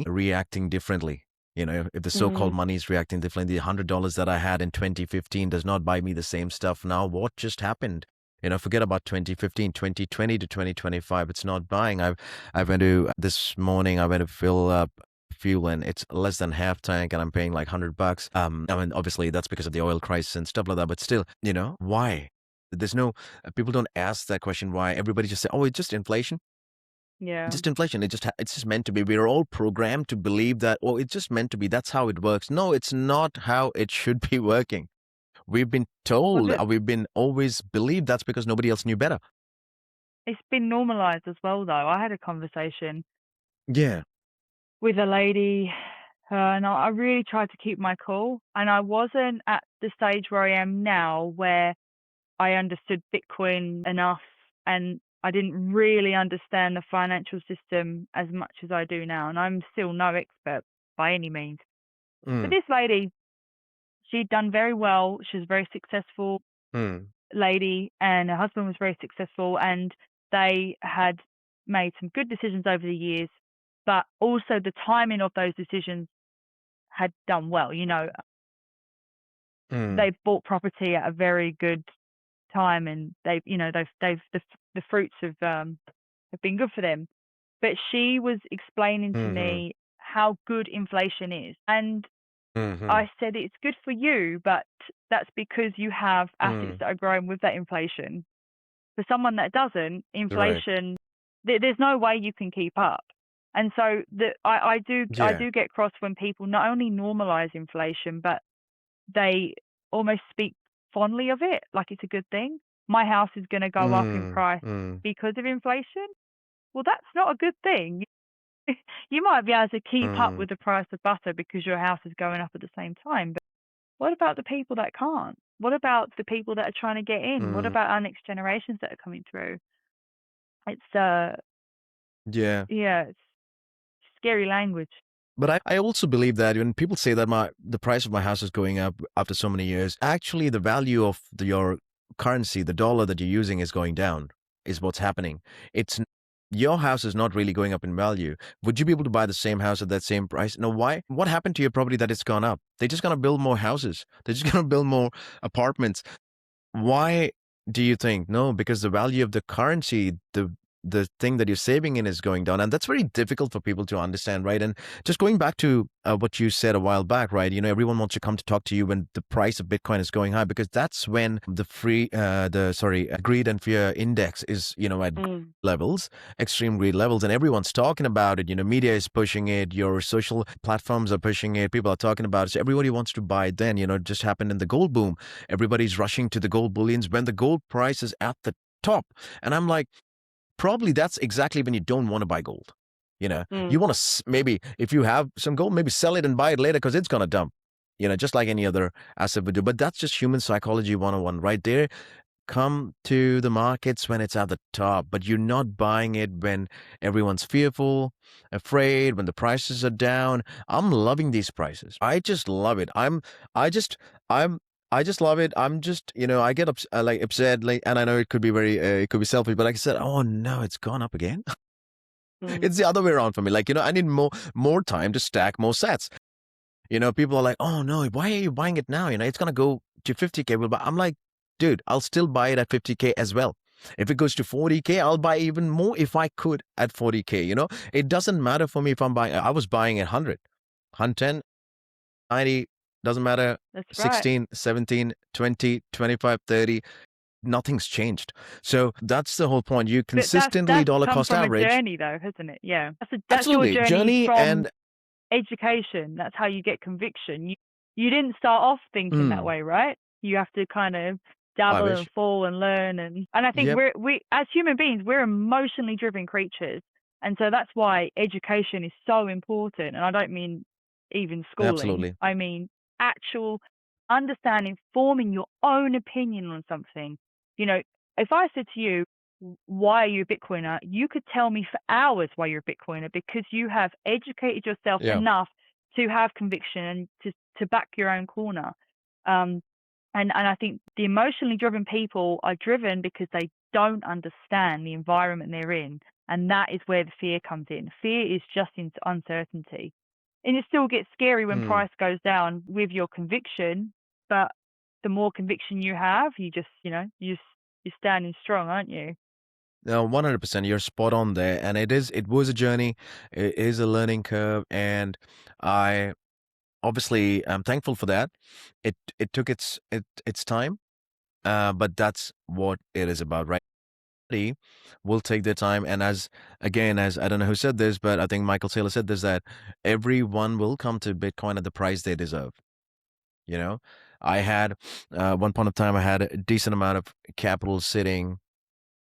reacting differently? If the so-called Mm. money is reacting differently, the $100 that I had in 2015 does not buy me the same stuff now. What just happened? Forget about 2015, 2020 to 2025. It's not buying. I went to this morning. I went to fill up fuel, and it's less than half tank, and I'm paying like $100. I mean, obviously that's because of the oil crisis and stuff like that. But still, why? There's no people don't ask that question. Why? Everybody just say, "Oh, it's just inflation." Yeah. Just inflation. It's just meant to be. We're all programmed to believe that, oh, it's just meant to be. That's how it works. No, it's not how it should be working. We've been Well, told, we've been always believed that's because nobody else knew better. it's been normalized as well, though. I had a conversation Yeah. with a lady, and I really tried to keep my cool, and I wasn't at the stage where I am now, where I understood Bitcoin enough, and I didn't really understand the financial system as much as I do now. And I'm still no expert by any means. But Mm, this lady, she'd done very well. She was a very successful mm, lady, and her husband was very successful, and they had made some good decisions over the years, but also the timing of those decisions had done well. mm, They've bought property at a very good time, and they've the fruits have been good for them. But she was explaining to mm-hmm, me how good inflation is, and mm-hmm, I said it's good for you, but that's because you have assets mm. that are growing with that inflation. For someone that doesn't, Right. inflation, there's no way you can keep up. And so I Yeah. do get cross when people not only normalize inflation, but they almost speak fondly of it, like it's a good thing. My house is going to go up in Mm, price mm, because of inflation. Well, that's not a good thing. You might be able to keep up mm, with the price of butter because your house is going up at the same time. But what about the people that can't? What about the people that are trying to get in? What mm. about our next generations that are coming through? It's Yeah. yeah, it's scary language. But I also believe that when people say that the price of my house is going up after so many years, actually the value of your currency, the dollar that you're using, is going down. Is what's happening. It's your house is not really going up in value. Would you be able to buy the same house at that same price? No. Why? What happened to your property that it's gone up? They're just gonna build more houses. They're just gonna build more apartments. Why do you think? No, because the value of the currency, the thing that you're saving in is going down. And that's very difficult for people to understand, right? And just going back to what you said a while back, right? Everyone wants to come to talk to you when the price of Bitcoin is going high, because that's when greed and fear index is, at Mm. levels, extreme greed levels, and everyone's talking about it. Media is pushing it, your social platforms are pushing it, people are talking about it. So everybody wants to buy it then. It just happened in the gold boom. Everybody's rushing to the gold bullions when the gold price is at the top. And I'm like, probably that's exactly when you don't want to buy gold. You Mm. want to maybe if you have some gold, maybe sell it and buy it later because it's gonna dump. Just like any other asset would do. But that's just human psychology 101 right there. Come to the markets when it's at the top, but you're not buying it when everyone's fearful, afraid, when the prices are down. I'm loving these prices. I just love it. I just, I'm, I just love it. I'm just, I get like upset, like, and I know it could be it could be selfish, but like I said, oh no, it's gone up again. Mm. It's the other way around for me. Like, I need more time to stack more sets. People are like, oh no, why are you buying it now? It's going to go to 50K. But I'm like, dude, I'll still buy it at 50K as well. If it goes to 40K, I'll buy even more if I could at 40K. It doesn't matter for me if I'm buying, I was buying at 100, 110, 90, doesn't matter, That's right. 16, 17, 20, 25, 30. Nothing's changed. So that's the whole point. You But consistently that's dollar come cost from a average. journey though, hasn't it? Yeah. That's your Absolutely. journey Journey from and, education. That's how you get conviction. You didn't start off thinking that mm, way, right? You have to kind of I dabble and wish. fall and learn, and I think Yep. we as human beings, we're emotionally driven creatures. And so that's why education is so important. And I don't mean even schooling. Absolutely. I mean actual understanding, forming your own opinion on something. You know, if I said to you, why are you a Bitcoiner? You could tell me for hours why you're a Bitcoiner because you have educated yourself Yeah. enough to have conviction and to back your own corner. Um, and I think the emotionally driven people are driven because they don't understand the environment they're in. And that is where the fear comes in. Fear is just into uncertainty. And it still gets scary when Mm. price goes down with your conviction, but the more conviction you have, you're standing strong, aren't you? No, 100%. You're spot on there. And it was a journey. It is a learning curve. And I obviously am thankful for that. It took its time. But that's what it is about, right? Will take their time. And as I don't know who said this, but I think Michael Saylor said this, that everyone will come to Bitcoin at the price they deserve. You know, I had one point of time, I had a decent amount of capital sitting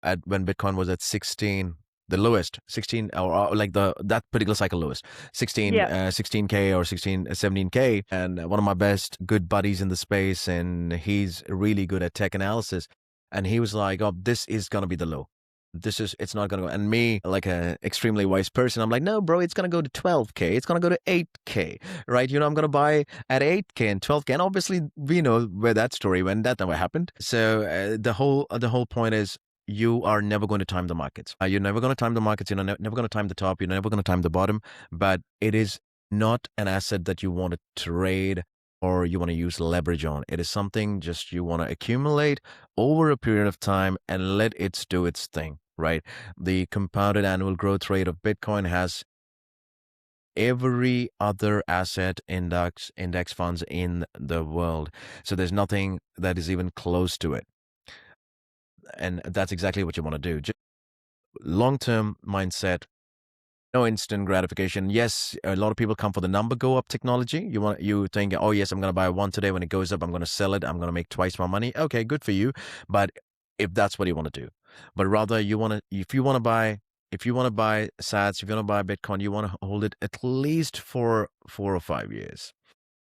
at when Bitcoin was at 16, the lowest, 16, or like that particular cycle lowest, 16, Yeah. 16K or 16, 17K. And one of my best good buddies in the space, and he's really good at tech analysis. And he was like, oh, this is going to be the low. It's not going to go. And me, like a extremely wise person, I'm like, no, bro, it's going to go to 12K. It's going to go to 8K, right? I'm going to buy at 8K and 12K. And obviously, we know where that story went. That never happened. So the whole point is, you are never going to time the markets. You're never going to time the markets. You're never going to time the top. You're never going to time the bottom. But it is not an asset that you want to trade or you want to use leverage on. It is something just you want to accumulate over a period of time and let it do its thing, right? The compounded annual growth rate of Bitcoin has every other asset index funds in the world. So there's nothing that is even close to it. And that's exactly what you want to do. Just long-term mindset, no instant gratification. Yes, a lot of people come for the number go up technology. You think, oh yes, I'm going to buy one today. When it goes up, I'm going to sell it. I'm going to make twice my money. Okay, good for you. But if that's what you want to do, but rather if you want to buy Sats, if you want to buy Bitcoin, you want to hold it at least for 4 or 5 years.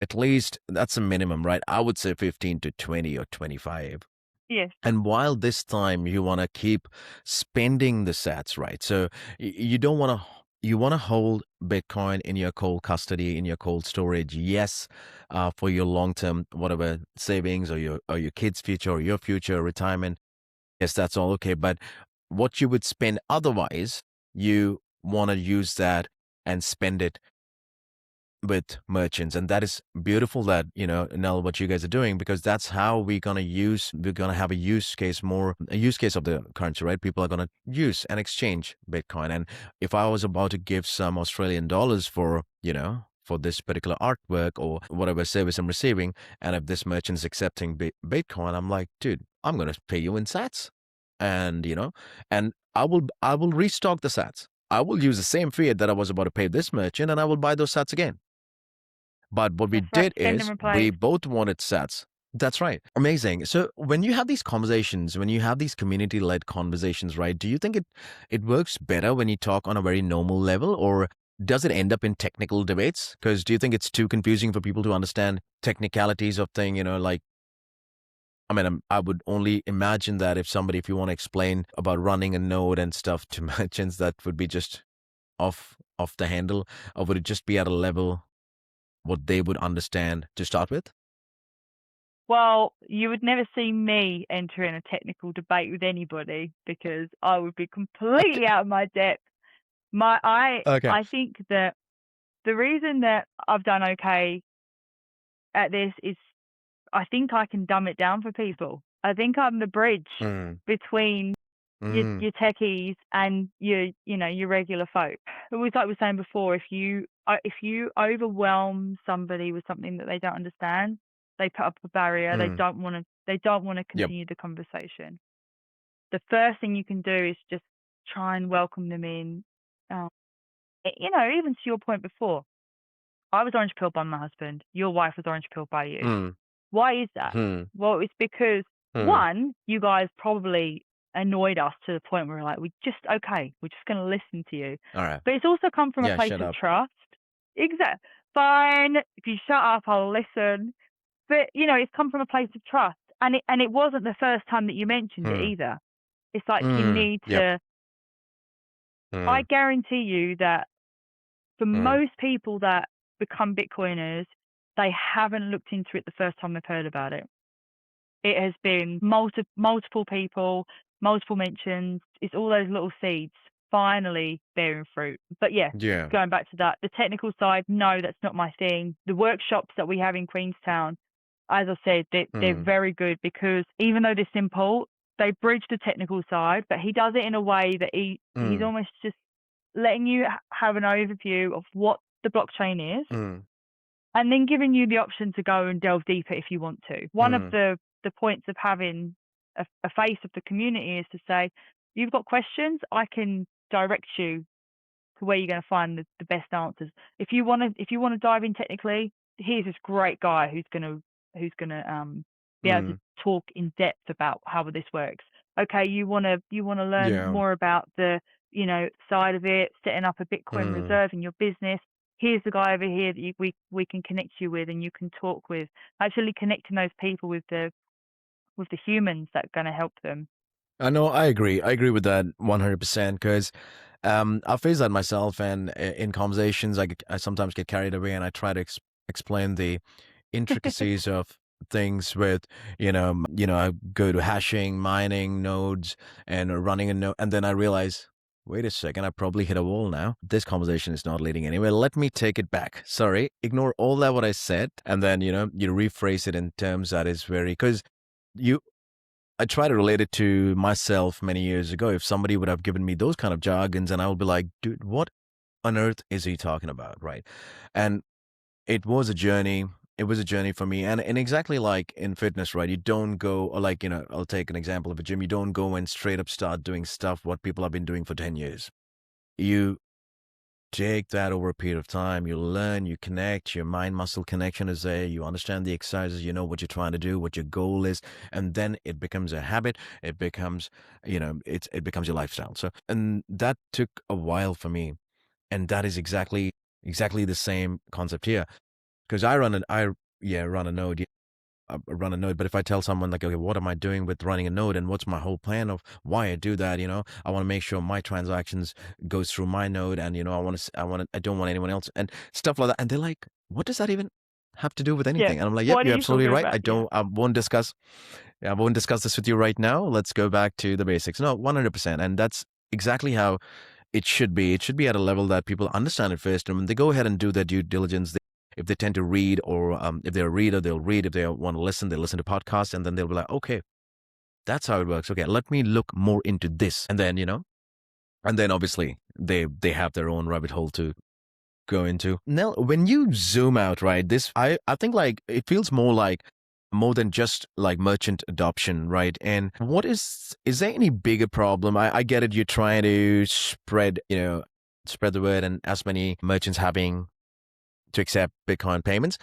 At least that's a minimum, right? I would say 15 to 20 or 25. Yes. And while this time you want to keep spending the sats, right? So you don't want to, you want to hold Bitcoin in your cold custody, in your cold storage. Yes, for your long term, whatever savings or your kids' future or your future retirement. Yes, that's all okay. But what you would spend otherwise, you want to use that and spend it with merchants. And that is beautiful that, Nell, what you guys are doing, because that's how we're going to have a use case of the currency, right? People are going to use and exchange Bitcoin. And if I was about to give some Australian dollars for this particular artwork or whatever service I'm receiving, and if this merchant's accepting Bitcoin, I'm like, dude, I'm going to pay you in sats. And, and I will restock the sats. I will use the same fiat that I was about to pay this merchant, and I will buy those sats again. But what we That's right. did Send and is we replace. both wanted sats. That's right. Amazing. So when you have these conversations, when you have these community-led conversations, right, do you think it works better when you talk on a very normal level, or does it end up in technical debates? Because do you think it's too confusing for people to understand technicalities of thing, like I mean, I would only imagine that if you want to explain about running a node and stuff to merchants, that would be just off the handle, or would it just be at a level what they would understand to start with? Well, you would never see me entering a technical debate with anybody because I would be completely out of my depth. My Okay. I think that the reason that I've done okay at this is I think I can dumb it down for people. I think I'm the bridge Mm, between mm, your techies and your regular folk. It was like we were saying before, if you overwhelm somebody with something that they don't understand, they put up a barrier. They mm. don't want to Yep. continue the conversation. The first thing you can do is just try and welcome them in. Um, even to your point before, I was orange pilled by my husband. Your wife was orange pilled by you. Mm, Why is that? mm, Well, it's because mm. one, you guys probably annoyed us to the point where we're like, we're just going to listen to you. All right. But it's also come from a Yeah, place shut of up. trust. Exactly. Fine. If you shut up, I'll listen. But it's come from a place of trust, and it wasn't the first time that you mentioned it Mm, either. It's like you mm. need Yep. to. I Mm, guarantee you that for mm, most people that become Bitcoiners, they haven't looked into it the first time they've heard about it. It has been multiple people, multiple mentions. It's all those little seeds finally bearing fruit. But yeah, yeah. going back to that, the technical side, no, that's not my thing. The workshops that we have in Queenstown, as I said, they're Mm, very good because even though they're simple, they bridge the technical side, but he does it in a way that he's mm, almost just letting you have an overview of what the blockchain is mm, and then giving you the option to go and delve deeper if you want to. One of mm, the points of having a face of the community is to say, you've got questions, I can direct you to where you're going to find the best answers. If you want to dive in technically, here's this great guy who's gonna be able to mm. talk in depth about how this works. Okay, you wanna learn Yeah. more about the side of it, setting up a Bitcoin Mm. reserve in your business. Here's the guy over here that we can connect you with and you can talk with. Actually connecting those people with the humans that are going to help them. I know. I agree. I agree with that 100% because I face that myself, and in conversations, I sometimes get carried away, and I try to explain the intricacies of things with, I go to hashing, mining nodes, and running a node, and then I realize, wait a second, I probably hit a wall now. This conversation is not leading anywhere. Let me take it back. Sorry, ignore all that what I said, and then you rephrase it in terms that is very because. You I try to relate it to myself many years ago. If somebody would have given me those kind of jargons, and I would be like, dude, what on earth is he talking about? Right. And it was a journey. It was a journey for me. And exactly like in fitness, right? You don't go, or like, I'll take an example of a gym. You don't go and straight up start doing stuff what people have been doing for 10 years. You take that over a period of time. You learn, you connect, your mind muscle connection is there. You understand the exercises, you know what you're trying to do, what your goal is, and then it becomes a habit. It becomes, it becomes your lifestyle. So, and that took a while for me. And that is exactly the same concept here. Because run a node. Run a node. But if I tell someone like, okay, what am I doing with running a node and what's my whole plan of why I do that? I want to make sure my transactions goes through my node, and I don't want anyone else and stuff like that. And they're like, what does that even have to do with Yeah. anything? And I'm like, yep, What are you're you absolutely talking right. about? Yeah. I won't discuss this with you right now. Let's go back to the basics. No, 100%. And that's exactly how it should be. It should be at a level that people understand it first. And when they go ahead and do their due diligence, if they tend to read, or if they're a reader, they'll read. If they want to listen, they listen to podcasts, and then they'll be like, okay, that's how it works. Okay, let me look more into this. And then obviously they have their own rabbit hole to go into. Now, when you zoom out, right, I think like it feels more than just like merchant adoption, right? And is there any bigger problem? I get it. You're trying to spread the word and as many merchants having to accept Bitcoin payments.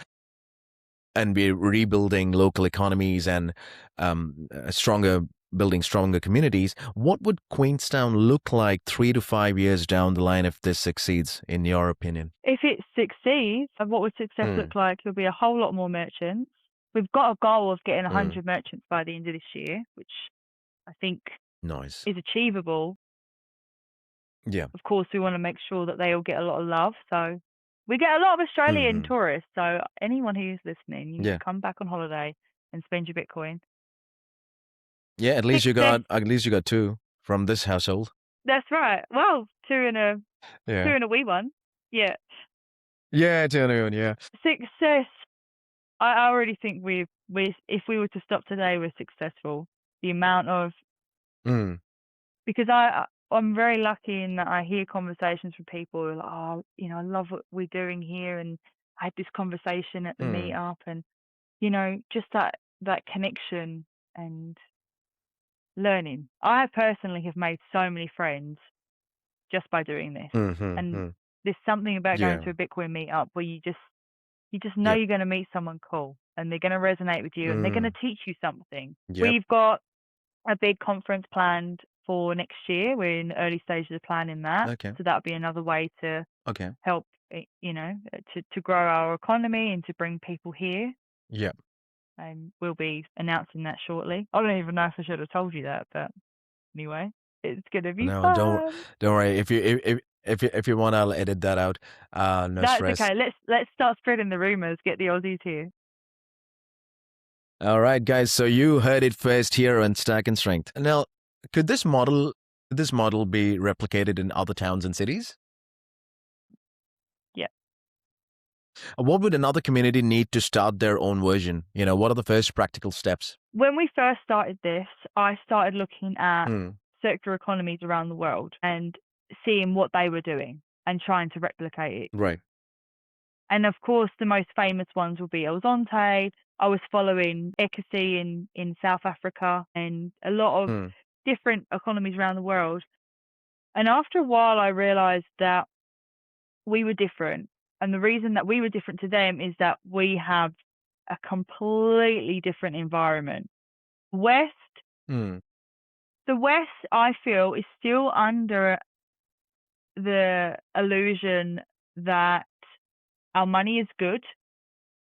and we're rebuilding local economies and building stronger communities. What would Queenstown look like 3 to 5 years down the line if this succeeds, in your opinion? If it succeeds, what would success Mm, look like? There'll be a whole lot more merchants. We've got a goal of getting mm, 100 merchants by the end of this year, which I think nice. is achievable. Yeah. Of course, we want to make sure that they all get a lot of love. So we get a lot of Australian Hmm. tourists. So anyone who's listening, you need Yeah. to come back on holiday and spend your Bitcoin. Yeah. Success. At least you got two from this household. That's right. Well, two Yeah. and a wee one. Yeah. Yeah. Genuine. Yeah. Success. I already think we if we were to stop today, we're successful. The amount of Mm, because I'm very lucky in that I hear conversations from people who are like, oh, I love what we're doing here, and I had this conversation at the mm, meetup, and just that connection and learning. I personally have made so many friends just by doing this, and mm. there's something about going Yeah. to a Bitcoin meetup where you just know Yep. you're going to meet someone cool, and they're going to resonate with you, and they're going to Mm, teach you something. yep. We've got a big conference planned for next year. We're in the early stages of planning that. Okay. So that'll be another way to Okay. help, to grow our economy and to bring people here. Yep. And we'll be announcing that shortly. I don't even know if I should have told you that, but anyway, it's going to be No, fun. don't worry. If you want, I'll edit that out. No That's stress. okay. Let's start spreading the rumors. Get the Aussies here. All right, guys. So you heard it first here on Stack and Strength. Now, could this model be replicated in other towns and cities? Yeah. What would another community need to start their own version? What are the first practical steps? When we first started this, I started looking at Mm, circular economies around the world and seeing what they were doing and trying to replicate it. right. And of course, the most famous ones will be Elzonte. I was following Ekasi in South Africa and a lot of Mm, different economies around the world. And after a while, I realized that we were different. And the reason that we were different to them is that we have a completely different environment. West, mm, the West, I feel, is still under the illusion that our money is good,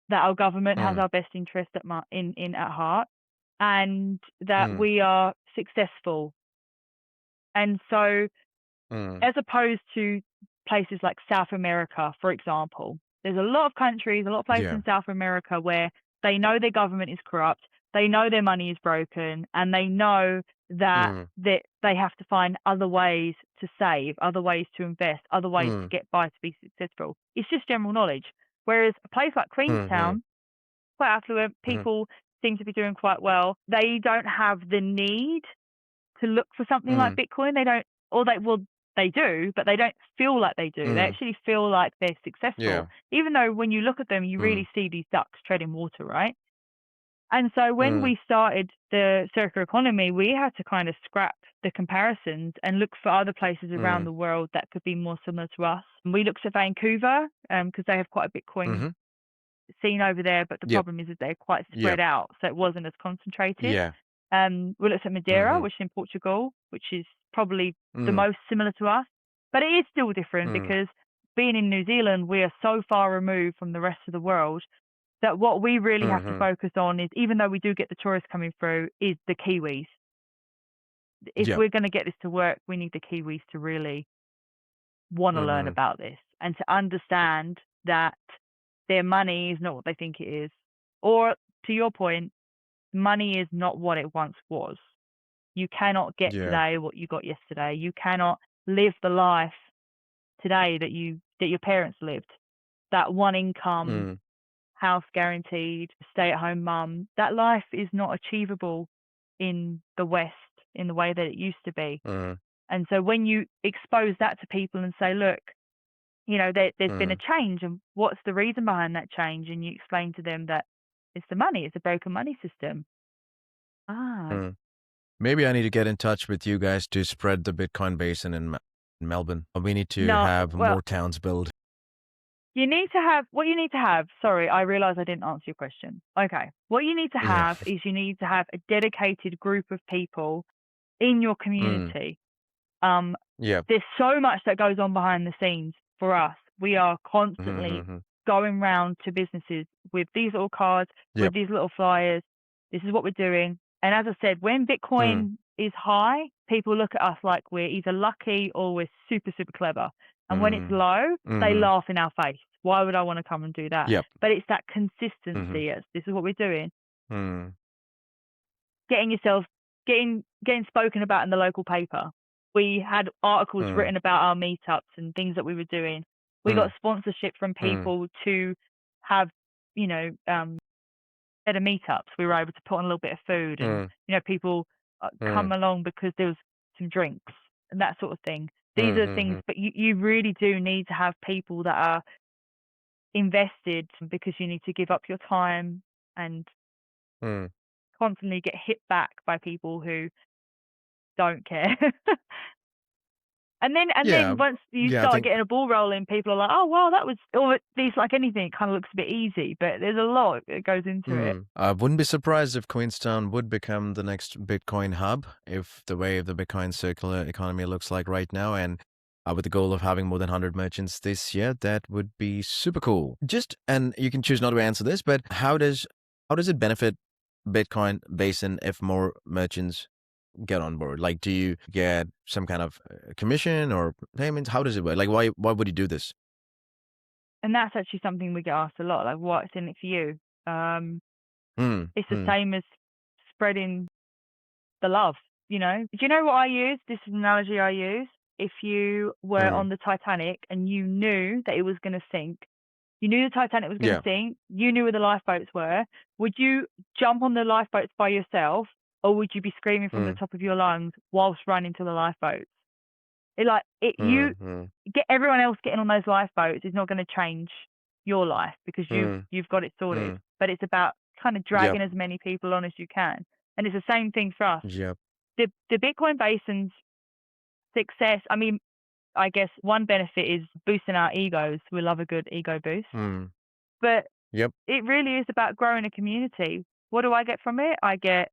that our government has mm, our best interest at heart, and that mm, we are successful. And so, mm. as opposed to places like South America, for example, there's a lot of countries, a lot of places Yeah. in South America where they know their government is corrupt, they know their money is broken, and they know that Mm, they have to find other ways to save, other ways to invest, other ways to mm, get by to be successful. It's just general knowledge. Whereas a place like mm, mm, Queenstown, quite affluent, mm, people seem to be doing quite well. They don't have the need to look for something like mm. Bitcoin. They don't, or they do, but they don't feel like they do. They Mm, actually feel like they're successful, yeah. even though when you look at them, you Mm, really see these ducks treading water, right? And so when mm, we started the circular economy, we had to kind of scrap the comparisons and look for other places around mm, the world that could be more similar to us. And we looked at Vancouver because they have quite a Bitcoin mm-hmm. scene over there, but the Yep. problem is that they're quite spread Yep. out, so it wasn't as concentrated. Yeah. We looked at Madeira, Mm-hmm. which is in Portugal, which is probably the Mm, most similar to us, but it is still different mm, because being in New Zealand, we are so far removed from the rest of the world that what we really have to mm-hmm. focus on is, even though we do get the tourists coming through, is the Kiwis. If Yep. we're going to get this to work, we need the Kiwis to really want to learn Mm-hmm. about this and to understand that their money is not what they think it is. Or, to your point, money is not what it once was. You cannot get Yeah. today what you got yesterday. You cannot live the life today that your parents lived. That one income, Mm, house guaranteed, stay at home mum. That life is not achievable in the West in the way that it used to be. mm, And so when you expose that to people and say, look, there's been a mm, change, and what's the reason behind that change? And you explain to them that it's the money, it's a broken money system. Ah, mm. Maybe I need to get in touch with you guys to spread the Bitcoin basin in Melbourne. We need to no, have well, more towns built. You need to have what you need to have. Sorry, I realize I didn't answer your question. Okay. What you need to Yeah. have is you need to have a dedicated group of people in your Mm. community. Um, Yeah. there's so much that goes on behind the scenes for us. We are constantly Mm-hmm. going round to businesses with these little cards, with Yep. these little flyers. This is what we're doing. And as I said, when Mm. Bitcoin is high, people look at us like we're either lucky or we're super, super clever. And when it's Mm. low, they Mm-hmm. laugh in our face. Why would I want to come and do that? Yep. But it's that Mm-hmm. consistency. It's, this is what we're doing. Mm. Getting yourself, getting spoken about in the local paper. We had articles Mm. written about our meetups and things that we were doing. We got Mm. sponsorship from Mm. people to have, you know, better meetups. We were able to put on a little bit of food, and Mm. people Mm. come along because there was some drinks and that sort of thing. These are things, Mm-hmm. but you really do need to have people that are invested, because you need to give up your time and Mm. constantly get hit back by people who don't care. And then Yeah. once you Yeah. I start think. getting a ball rolling, people are like, "Oh, wow, that was," or at least like anything, it kind of looks a bit easy, but there's a lot that goes into it. I wouldn't be surprised if Queenstown would become the next Bitcoin hub if the way the Bitcoin circular economy looks like right now, and with the goal of having more than 100 merchants this year, that would be super cool. Just and you can choose not to answer this, but how does it benefit Bitcoin Basin if more merchants get on board? Like, do you get some kind of commission or payments? How does it work? Like, why would you do this? And that's actually something we get asked a lot, like, "What's in it for you?" Um, Mm, it's the mm, same as spreading the love, you know? Do you know what I use? This is an analogy I use. If you were mm. on the Titanic and you knew that it was gonna sink, you knew the Titanic was gonna Yeah. sink, you knew where the lifeboats were, would you jump on the lifeboats by yourself, or would you be screaming from the Mm, top of your lungs whilst running to the lifeboats? You mm, mm, get everyone else getting on those lifeboats is not gonna change your life because mm, you've got it sorted, mm. but it's about kind of Yep. dragging as many people on as you can, and it's the same thing for us. Yep. The Bitcoin Basin's success, I mean, I guess one benefit is boosting our egos. We love a good ego boost, Mm. but Yep. it really is about growing a community. What do I get from it? I get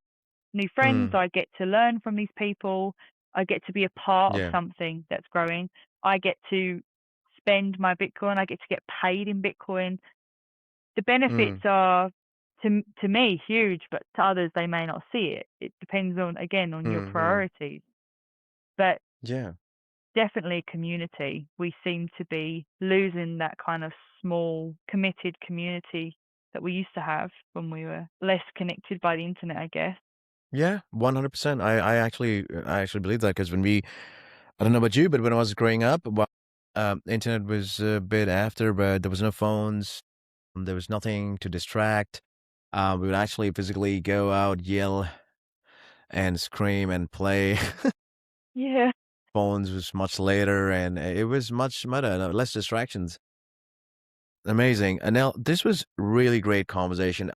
new friends. Mm. I get to learn from these people. I get to be a part of Yeah. something that's growing. I get to spend my Bitcoin. I get to get paid in Bitcoin. The benefits Mm. are, to me, huge, but to others they may not see it. It depends on, again, on your Mhm. priorities. But Yeah. definitely community. We seem to be losing that kind of small, committed community that we used to have when we were less connected by the internet, I guess. Yeah, 100%. I actually believe that because I don't know about you, but when I was growing up, well, internet was a bit after, but there was no phones. There was nothing to distract. We would actually physically go out, yell and scream and play. Yeah. Phones was much later, and it was much better, less distractions. Amazing. And now this was really great conversation.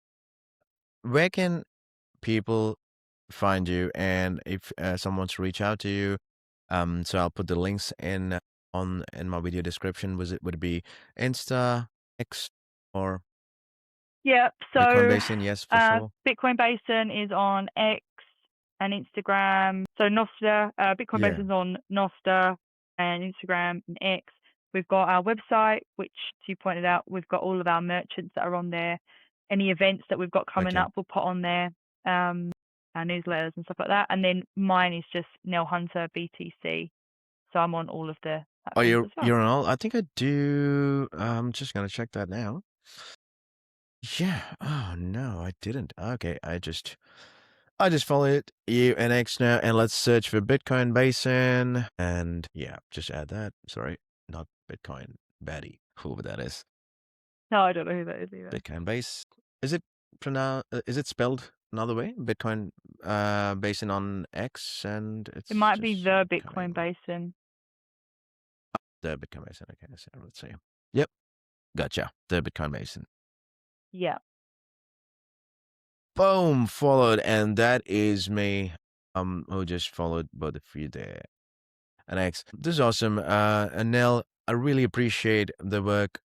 Where can people find you, and if someone wants to reach out to you, so I'll put the links in my video description. Would it be Insta, X, or Yeah. Bitcoin So Basin? Yes, for sure. Bitcoin Basin is on X and Instagram. So Nostr, Bitcoin Yeah. Basin's on Nostr and Instagram and X. We've got our website, which you pointed out, we've got all of our merchants that are on there. Any events that we've got coming Okay. up, we'll put on there. Our newsletters and stuff like that. And then mine is just Nell Hunter BTC. So I'm on all of the Oh, platforms you're as well. you're on all. I think I do. I'm just gonna check that now. Yeah. Oh no, I didn't. Okay, I just followed you and X now, and let's search for Bitcoin Basin, and yeah, just add that. Sorry, not Bitcoin Baddie, whoever that is. No, I don't know who that is either. Bitcoin Base. Is it Is it spelled another way? Bitcoin Basin on X, and It it's might be just the Bitcoin coming. Basin. The Bitcoin Basin. Okay, so let's see. Yep, gotcha. The Bitcoin Basin. Yeah. Boom, followed, and that is me. Who just followed both of you there. And X. This is awesome. And Nell, I really appreciate the work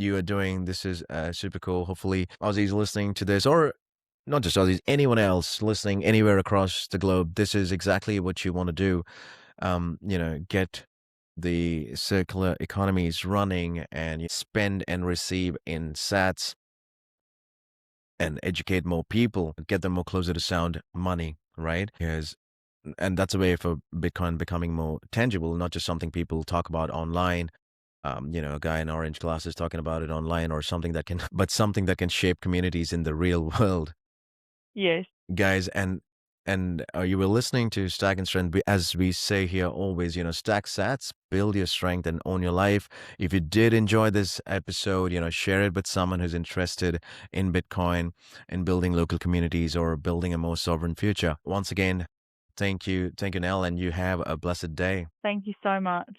you are doing. This is super cool. Hopefully, Aussies listening to this, or not just Aussies, anyone else listening anywhere across the globe, this is exactly what you want to do. Get the circular economies running and you spend and receive in sats and educate more people, get them more closer to sound money, right? And that's a way for Bitcoin becoming more tangible, not just something people talk about online. A guy in orange glasses talking about it online or something that can, but something that can shape communities in the real world, Yes. guys. And you were listening to Stack and Strength. As we say here always, stack sats, build your strength, and own your life. If you did enjoy this episode, share it with someone who's interested in Bitcoin and building local communities or building a more sovereign future. Once again, thank you, Nell, and you have a blessed day. Thank you so much.